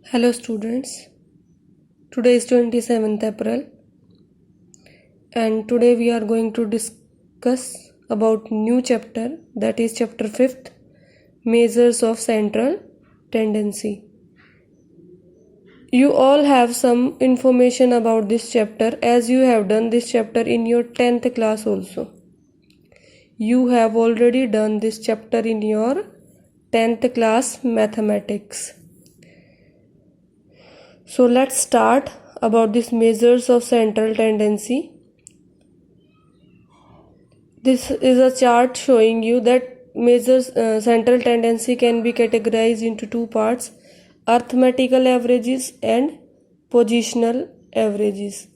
Hello students, today is 27th April and today we are going to discuss about new chapter, that is chapter 5th, Measures of Central Tendency. You all have some information about this chapter as you have done this chapter in your 10th class also. You have already done this chapter in your 10th class mathematics. So let's start about this measures of central tendency. This is a chart showing you that measures central tendency can be categorized into two parts: arithmetical averages and positional averages.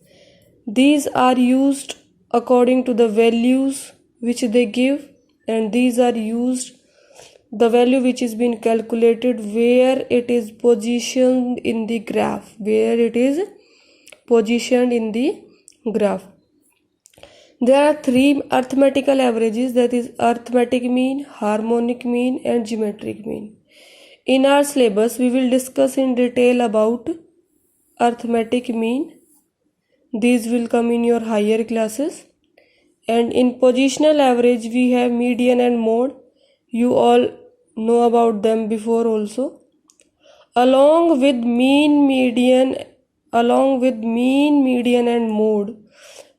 These are used according to the values which they give, and these are used the value which is being calculated where it is positioned in the graph, There are three arithmetical averages, that is arithmetic mean, harmonic mean and geometric mean. In our syllabus we will discuss in detail about arithmetic mean. These will come in your higher classes. And in positional average we have median and mode. You all know about them before also. Along with mean, median and mode,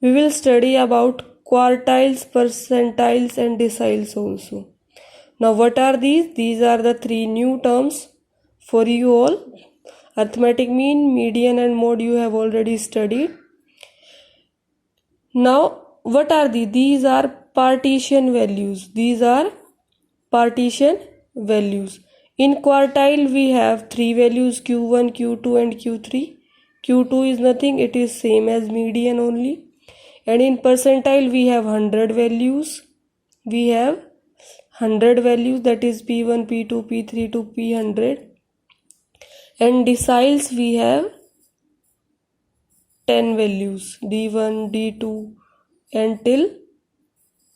we will study about quartiles, percentiles and deciles also. Now what are these? These are the three new terms for you all. Arithmetic mean, median and mode you have already studied. Now what are these? These are partition values. In quartile we have three values, Q1, Q2 and Q3. Q2 is nothing, it is same as median only. And in percentile we have 100 values. That is P1, P2, P3 to P100. And deciles we have 10 values, D1, D2 until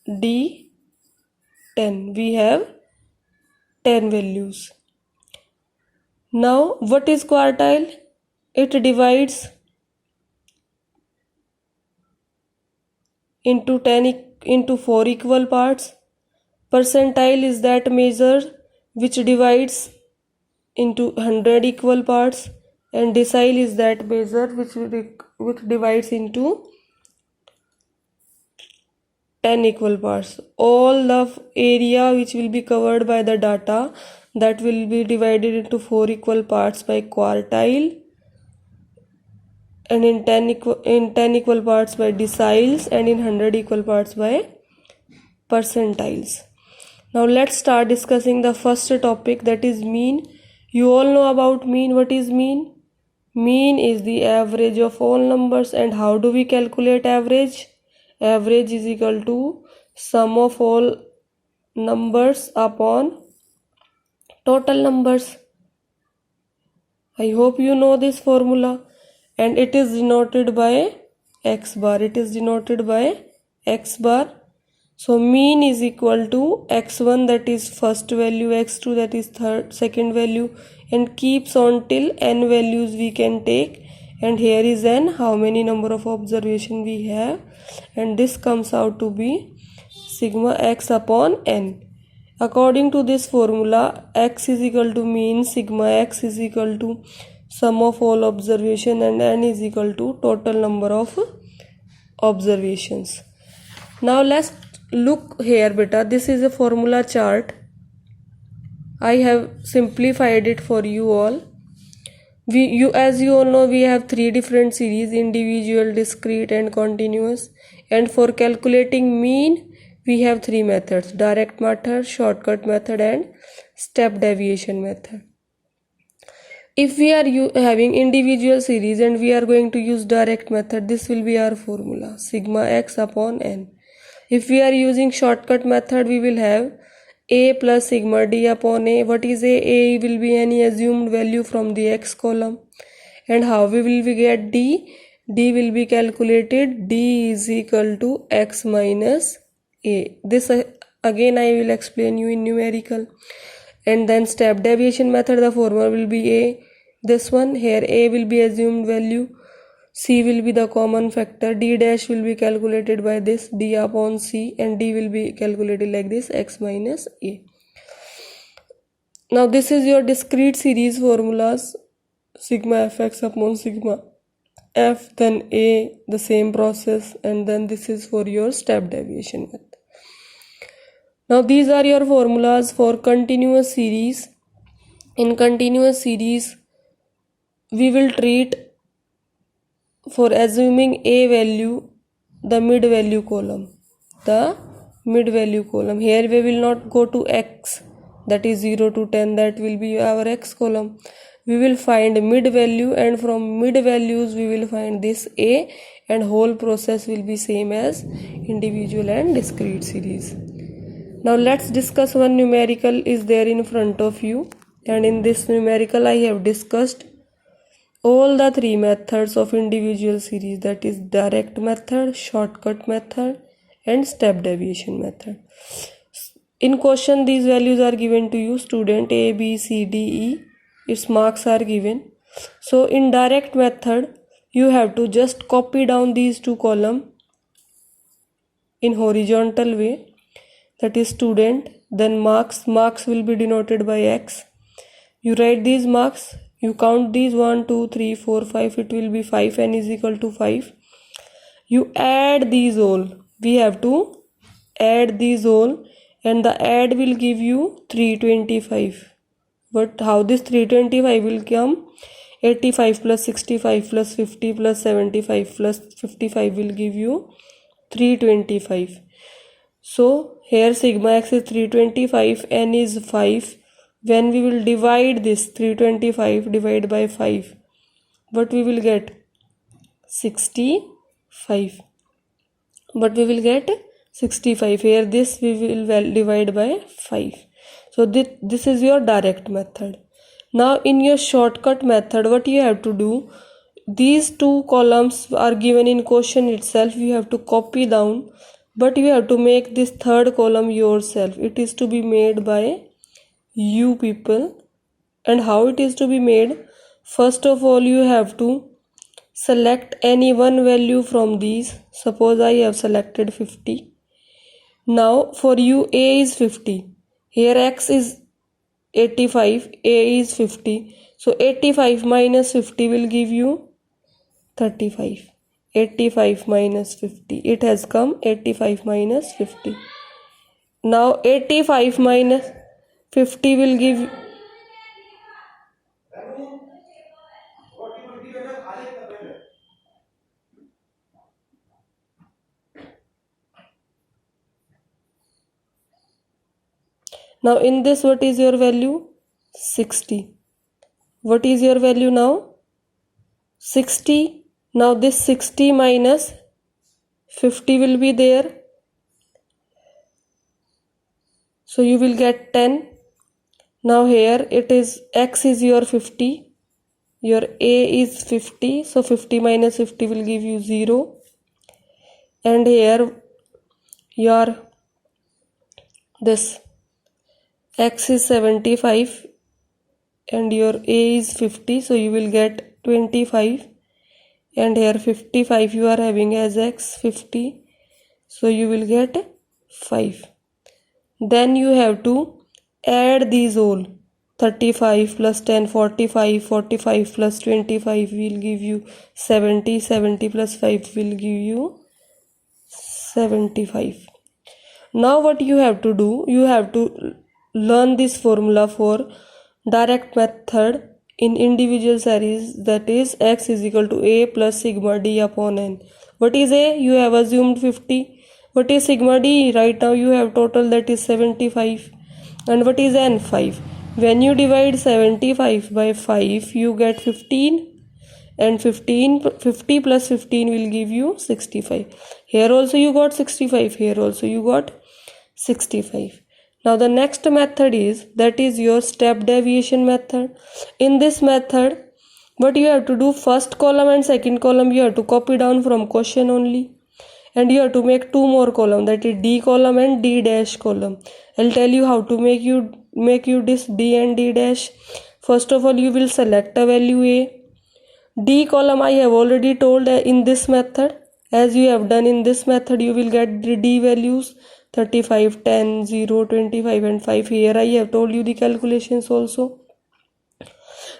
D10. We have 10 values. Now what is quartile? It divides into 4 equal parts. Percentile is that measure which divides into 100 equal parts, and decile is that measure which divides into 10 equal parts. All the area which will be covered by the data, that will be divided into 4 equal parts by quartile, and in 10 equal parts by deciles, and in 100 equal parts by percentiles. Now let's start discussing the first topic, that is mean. You all know about mean. What is mean? Mean is the average of all numbers. And how do we calculate average? Average is equal to sum of all numbers upon total numbers. I hope you know this formula. And it is denoted by x bar. So mean is equal to x1, that is first value, x2 that is second value, and keeps on till n values we can take. And here is n, how many number of observation we have, and this comes out to be sigma x upon n. According to this formula, x is equal to mean, sigma x is equal to sum of all observation, and n is equal to total number of observations. Now let's look here beta. This is a formula chart. I have simplified it for you all. As you all know, we have three different series: individual, discrete and continuous. And for calculating mean we have three methods: direct method, shortcut method and step deviation method. If we are having individual series and we are going to use direct method, this will be our formula, sigma x upon n. If we are using shortcut method, we will have a plus sigma d upon a. What is a? A will be any assumed value from the x column. And how will we get d? D will be calculated, d is equal to x minus a. This again I will explain you in numerical. And then step deviation method, the formula will be a, this one. Here a will be assumed value, c will be the common factor, d dash will be calculated by this d upon c, and d will be calculated like this, x minus a. Now this is your discrete series formulas, sigma fx upon sigma f, then a, the same process, and then this is for your step deviation method. Now these are your formulas for continuous series. In continuous series, we will treat for assuming a value, the mid value column. Here we will not go to x, that is 0 to 10, that will be our x column. We will find mid value, and from mid values we will find this a, and whole process will be same as individual and discrete series. Now let's discuss one numerical is there in front of you, and in this numerical I have discussed all the three methods of individual series, that is direct method, shortcut method, and step deviation method. In question these values are given to you, student, a, b, c, d, e, its marks are given. So in direct method you have to just copy down these two columns in horizontal way, that is student, then marks will be denoted by x. You write these marks, you count these 1 2 3 4 5, it will be 5, n is equal to 5. You add these all, we have to add these all, and the add will give you 325. But how this 325 will come? 85 plus 65 plus 50 plus 75 plus 55 will give you 325. So here sigma x is 325, n is 5. When we will divide this 325 divide by 5, what we will get? 65. But we will get 65. Here this we will divide by 5. So this is your direct method. Now in your shortcut method, what you have to do, these two columns are given in question itself, you have to copy down, but you have to make this third column yourself. It is to be made by you people. And how it is to be made? First of all, you have to select any one value from these. Suppose I have selected 50. Now for you a is 50, here x is 85, a is 50, so 85 minus 50 will give you 35. 85 minus 50, it has come 85 minus 50. Now 85 minus 50 will give now in this what is your value? 60. What is your value now? 60. Now this 60 minus 50 will be there. So you will get 10. Now here it is x is your 50. Your a is 50. So 50 minus 50 will give you 0. And here your this x is 75 and your a is 50, so you will get 25, and here 55 you are having as x 50, so you will get 5. Then you have to add these all, 35 plus 10 45, 45 plus 25 will give you 70, 70 plus 5 will give you 75. Now what you have to do, you have to learn this formula for direct method in individual series, that is x is equal to a plus sigma d upon n. What is a? You have assumed 50. What is sigma d? Right now you have total, that is 75. And what is n? 5. When you divide 75 by 5 you get 15, and 50 plus 15 will give you 65. Here also you got 65, here also you got 65. Now the next method is, that is your step deviation method. In this method, what you have to do, first column and second column you have to copy down from question only, and you have to make two more column, that is d column and d dash column. I'll tell you how to make you this d and d dash. First of all, you will select a value A. D column I have already told in this method. As you have done in this method, you will get the D values 35, 10, 0, 25 and 5. Here I have told you the calculations also.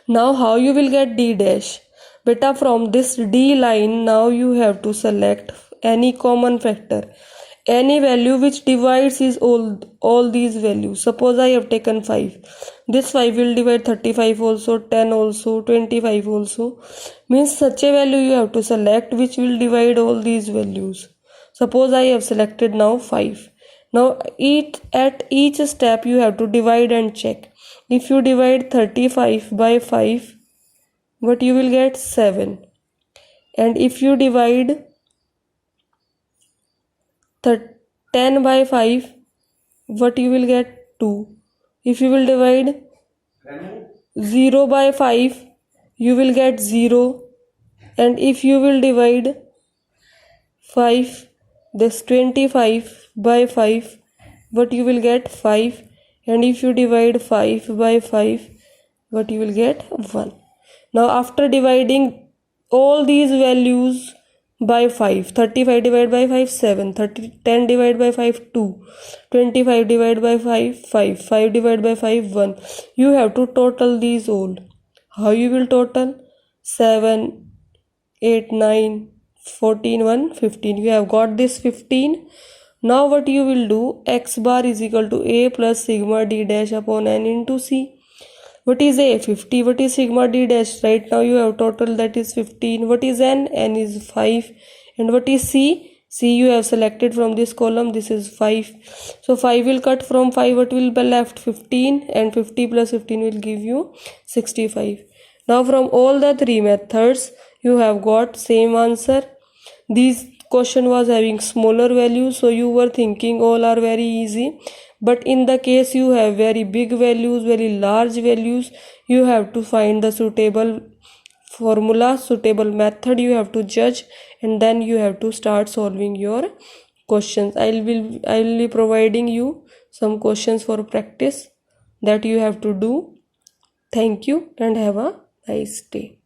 Now how you will get D dash? Beta, from this D line, now you have to select any common factor. Any value which divides is all these values. Suppose I have taken 5. This 5 will divide 35 also, 10 also, 25 also. Means such a value you have to select which will divide all these values. Suppose I have selected now 5. Now at each step you have to divide and check. If you divide 35 by 5, what you will get? 7. And if you divide 10 by 5, what you will get? 2. If you will divide 0 by 5, you will get 0. And if you will divide 5, this 25 by 5, what you will get? 5. And if you divide 5 by 5, what you will get? 1. Now after dividing all these values by 5, 35 divided by 5, 7, 10 divided by 5, 2, 25 divided by 5, 5, 5 divided by 5, 1. You have to total these all. How you will total? 7, 8, 9, 14, 1, 15. You have got this 15. Now what you will do? X bar is equal to A plus sigma D dash upon N into C. What is A? 50. What is sigma D dash? Right now you have total, that is 15. What is N? N is 5. And what is C? C you have selected from this column. This is 5. So 5 will cut from 5. What will be left? 15. And 50 plus 15 will give you 65. Now from all the three methods, you have got same answer. This question was having smaller values, so you were thinking all are very easy. But in the case you have very big values, very large values, you have to find the suitable formula, suitable method you have to judge, and then you have to start solving your questions. I will be providing you some questions for practice that you have to do. Thank you and have a nice day.